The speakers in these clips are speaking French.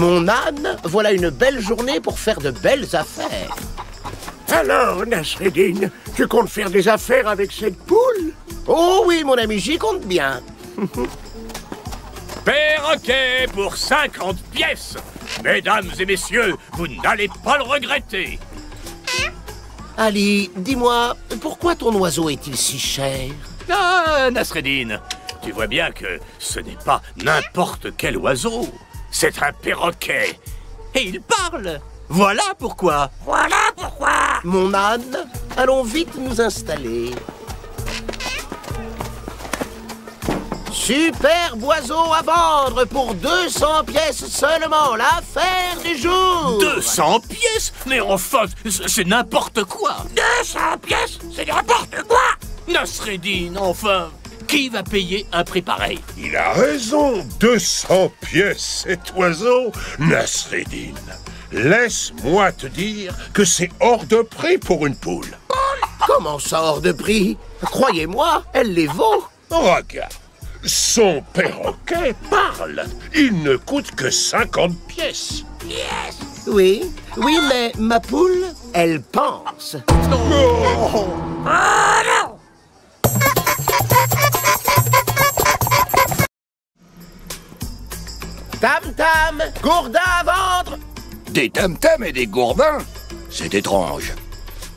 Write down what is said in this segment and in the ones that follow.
Mon âne, voilà une belle journée pour faire de belles affaires. Alors, Nasreddin, tu comptes faire des affaires avec cette poule? Oh oui, mon ami, j'y compte bien. Perroquet pour 50 pièces. Mesdames et messieurs, vous n'allez pas le regretter. Ali, dis-moi, pourquoi ton oiseau est-il si cher? Ah, Nasreddin, tu vois bien que ce n'est pas n'importe quel oiseau. C'est un perroquet. Et il parle. Voilà pourquoi. Voilà pourquoi. Mon âne, allons vite nous installer. Superbe oiseau à vendre pour 200 pièces seulement, l'affaire du jour. 200 pièces? Mais enfin, c'est n'importe quoi. 200 pièces, c'est n'importe quoi. Nasreddin, enfin, qui va payer un prix pareil? Il a raison, 200 pièces, cet oiseau, Nasreddin. Laisse-moi te dire que c'est hors de prix pour une poule. Comment ça hors de prix? Croyez-moi, elle les vaut. Regarde, son perroquet parle. Il ne coûte que 50 pièces. Oui, oui, mais ma poule, elle pense. Oh. Ah non. Tam-tam, gourdin à vendre. Des tam-tams et des gourdins? C'est étrange.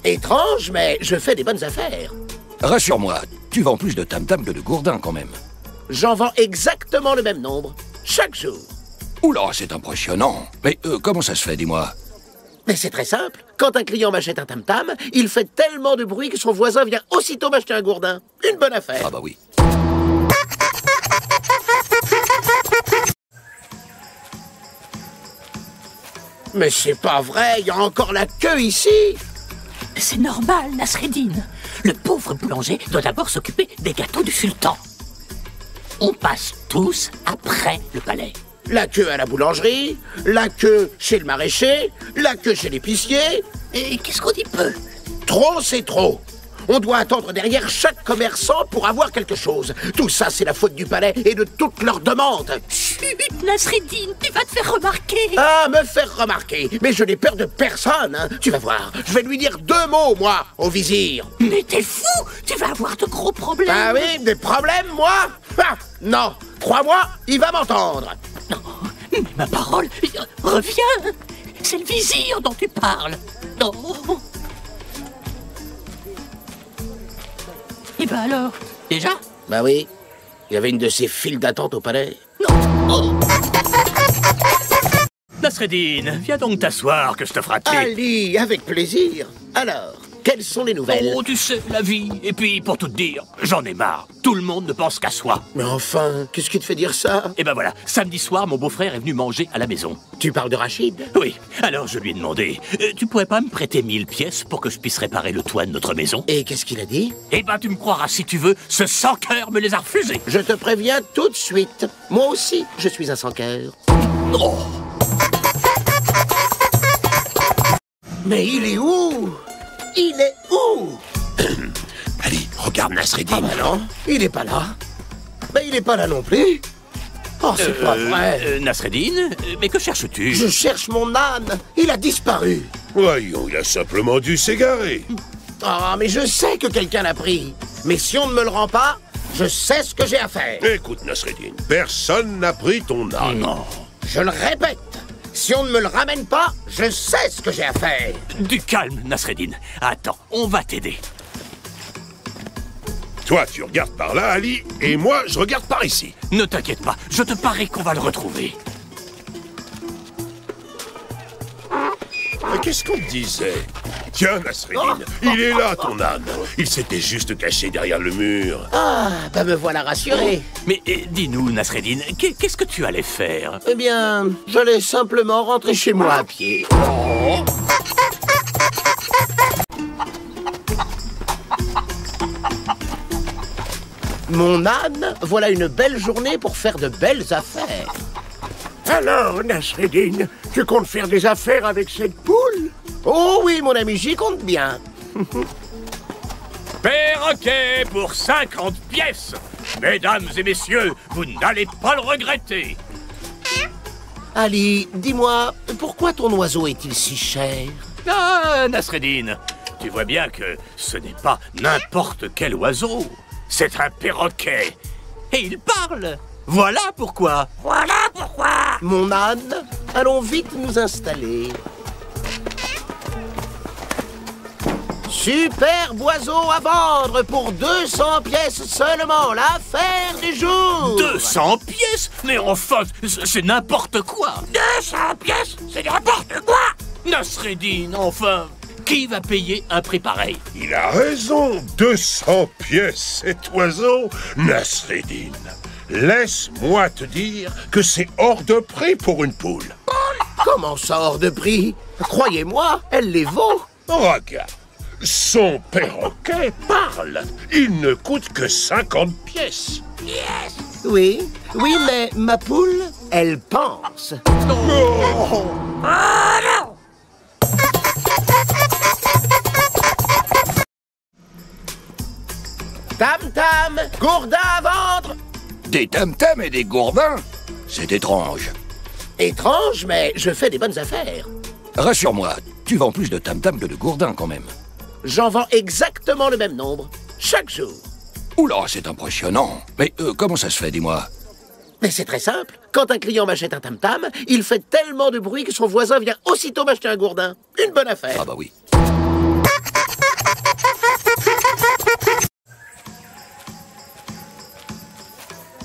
Étrange, mais je fais des bonnes affaires. Rassure-moi, tu vends plus de tam-tams que de gourdins quand même. J'en vends exactement le même nombre, chaque jour. Oula, c'est impressionnant. Mais comment ça se fait, dis-moi? Mais c'est très simple. Quand un client m'achète un tam-tam, il fait tellement de bruit que son voisin vient aussitôt m'acheter un gourdin. Une bonne affaire. Ah bah oui. Mais c'est pas vrai, il y a encore la queue ici. C'est normal, Nasreddin. Le pauvre boulanger doit d'abord s'occuper des gâteaux du sultan. On passe tous après le palais. La queue à la boulangerie, la queue chez le maraîcher, la queue chez l'épicier. Et qu'est-ce qu'on dit peu? Trop, c'est trop. On doit attendre derrière chaque commerçant pour avoir quelque chose. Tout ça, c'est la faute du palais et de toutes leurs demandes. Chut, Nasreddin, tu vas te faire remarquer. Ah, me faire remarquer. Mais je n'ai peur de personne, hein. Tu vas voir, je vais lui dire 2 mots, moi, au vizir. Mais t'es fou, tu vas avoir de gros problèmes. Ah oui, des problèmes, moi? Ah, non, crois-moi, il va m'entendre. Non, mais ma parole, reviens. C'est le vizir dont tu parles. Non. Et ben alors, déjà? Bah oui, il y avait une de ces files d'attente au palais. Non. Nasreddin, viens donc t'asseoir que je te ferai thé. Ali, avec plaisir. Alors, quelles sont les nouvelles? Oh, tu sais, la vie. Et puis, pour tout te dire, j'en ai marre. Tout le monde ne pense qu'à soi. Mais enfin, qu'est-ce qui te fait dire ça? Et ben voilà, samedi soir, mon beau-frère est venu manger à la maison. Tu parles de Rachid? Oui, alors je lui ai demandé, tu pourrais pas me prêter 1000 pièces pour que je puisse réparer le toit de notre maison? Et qu'est-ce qu'il a dit? Eh ben, tu me croiras si tu veux, ce sans-cœur me les a refusés. Je te préviens tout de suite. Moi aussi, je suis un sans-cœur. Oh. Mais il est où? Il est où? Allez, regarde Nasreddin. Ah bah non, il est pas là. Mais il est pas là non plus. Oh, c'est pas vrai. Nasreddin, mais que cherches-tu? Je cherche mon âne. Il a disparu. Voyons, il a simplement dû s'égarer. Ah, mais je sais que quelqu'un l'a pris. Mais si on ne me le rend pas, je sais ce que j'ai à faire. Écoute, Nasreddin, personne n'a pris ton âne. Non. Je le répète. Si on ne me le ramène pas, je sais ce que j'ai à faire. Du calme, Nasreddin. Attends, on va t'aider. Toi, tu regardes par là, Ali, et moi, je regarde par ici. Ne t'inquiète pas, je te parie qu'on va le retrouver. Mais qu'est-ce qu'on te disait? Tiens, Nasreddin, il est là, ton âne. Il s'était juste caché derrière le mur. Ah, bah me voilà rassuré. Mais dis-nous, Nasreddin, qu'est-ce que tu allais faire? Eh bien, j'allais simplement rentrer chez moi à pied. Mon âne, voilà une belle journée pour faire de belles affaires. Alors, Nasreddin, tu comptes faire des affaires avec cette poule? Oh oui, mon ami, j'y compte bien. Perroquet pour 50 pièces. Mesdames et messieurs, vous n'allez pas le regretter. Ali, dis-moi, pourquoi ton oiseau est-il si cher? Ah, Nasreddin, tu vois bien que ce n'est pas n'importe quel oiseau. C'est un perroquet. Et il parle. Voilà pourquoi. Voilà pourquoi. Mon âne, allons vite nous installer. Superbe oiseau à vendre pour 200 pièces seulement, l'affaire du jour. 200 pièces? Mais enfin, c'est n'importe quoi. 200 pièces, c'est n'importe quoi. Nasreddin, enfin, qui va payer un prix pareil? Il a raison, 200 pièces, cet oiseau, Nasreddin. Laisse-moi te dire que c'est hors de prix pour une poule. Comment ça hors de prix? Croyez-moi, elle les vaut. Regarde, son perroquet parle. Il ne coûte que 50 pièces. Oui, mais ma poule, elle pense. Oh. Tam-tam, gourdin à vendre. Des tam-tams et des gourdins? C'est étrange. Étrange, mais je fais des bonnes affaires. Rassure-moi, tu vends plus de tam-tams que de gourdins quand même. J'en vends exactement le même nombre, chaque jour. Oula, c'est impressionnant. Mais comment ça se fait, dis-moi? Mais c'est très simple. Quand un client m'achète un tam-tam, il fait tellement de bruit que son voisin vient aussitôt m'acheter un gourdin. Une bonne affaire. Ah bah oui.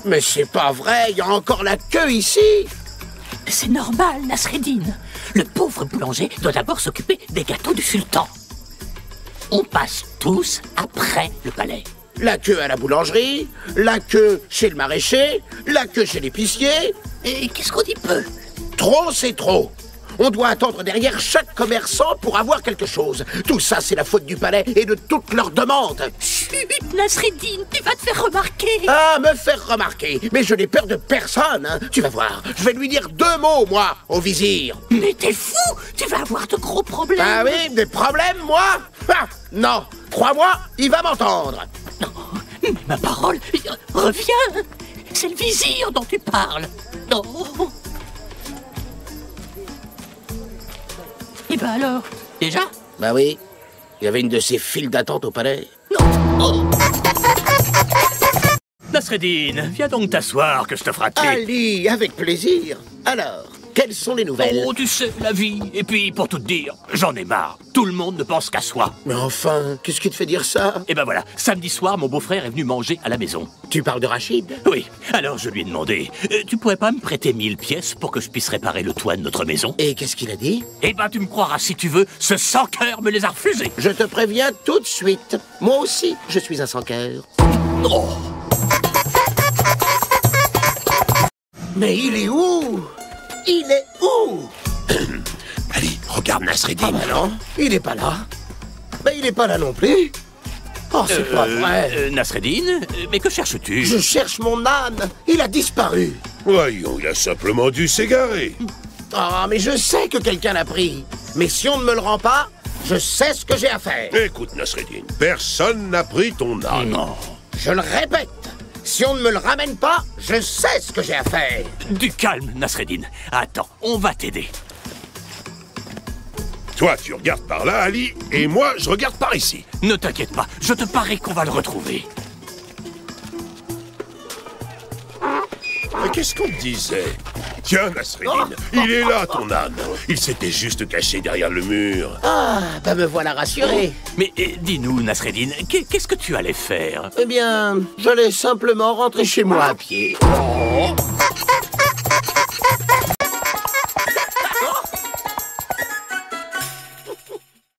Mais c'est pas vrai, il y a encore la queue ici. C'est normal, Nasreddin. Le pauvre boulanger doit d'abord s'occuper des gâteaux du sultan. On passe tous après le palais. La queue à la boulangerie, la queue chez le maraîcher, la queue chez l'épicier. Et qu'est-ce qu'on dit peu? Trop, c'est trop. On doit attendre derrière chaque commerçant pour avoir quelque chose. Tout ça, c'est la faute du palais et de toutes leurs demandes. Chut, Nasreddin, tu vas te faire remarquer. Ah, me faire remarquer. Mais je n'ai peur de personne, hein. Tu vas voir, je vais lui dire 2 mots, moi, au vizir. Mais t'es fou, tu vas avoir de gros problèmes. Ah oui, des problèmes, moi? Ah, non, crois-moi, il va m'entendre. Non, mais ma parole, reviens. C'est le vizir dont tu parles. Non. Et ben alors, déjà? Bah oui, il y avait une de ces files d'attente au palais. Non. Oh. Nasreddin, viens donc t'asseoir que je te frappe. Ali, avec plaisir. Alors, quelles sont les nouvelles? Oh, tu sais, la vie. Et puis, pour tout te dire, j'en ai marre. Tout le monde ne pense qu'à soi. Mais enfin, qu'est-ce qui te fait dire ça? Et ben voilà, samedi soir, mon beau-frère est venu manger à la maison. Tu parles de Rachid? Oui, alors je lui ai demandé, tu pourrais pas me prêter 1000 pièces pour que je puisse réparer le toit de notre maison? Et qu'est-ce qu'il a dit? Eh ben, tu me croiras si tu veux, ce sans-cœur me les a refusés. Je te préviens tout de suite. Moi aussi, je suis un sans-cœur. Oh. Mais il est où? Il est où? Allez, regarde Nasreddin. Ah bah non, il est pas là. Mais il est pas là non plus. Oh, c'est pas vrai. Nasreddin, mais que cherches-tu? Je cherche mon âne. Il a disparu. Voyons, il a simplement dû s'égarer. Ah, mais je sais que quelqu'un l'a pris. Mais si on ne me le rend pas, je sais ce que j'ai à faire. Écoute, Nasreddin, personne n'a pris ton âne. Non. Je le répète. Si on ne me le ramène pas, je sais ce que j'ai à faire. Du calme, Nasreddin. Attends, on va t'aider. Toi, tu regardes par là, Ali, et moi, je regarde par ici. Ne t'inquiète pas, je te parie qu'on va le retrouver. Mais qu'est-ce qu'on te disait? Tiens, Nasreddin, il est là, ton âne. Il s'était juste caché derrière le mur. Ah, bah me voilà rassuré. Mais dis-nous, Nasreddin, qu'est-ce que tu allais faire? Eh bien, j'allais simplement rentrer chez moi à pied. Oh.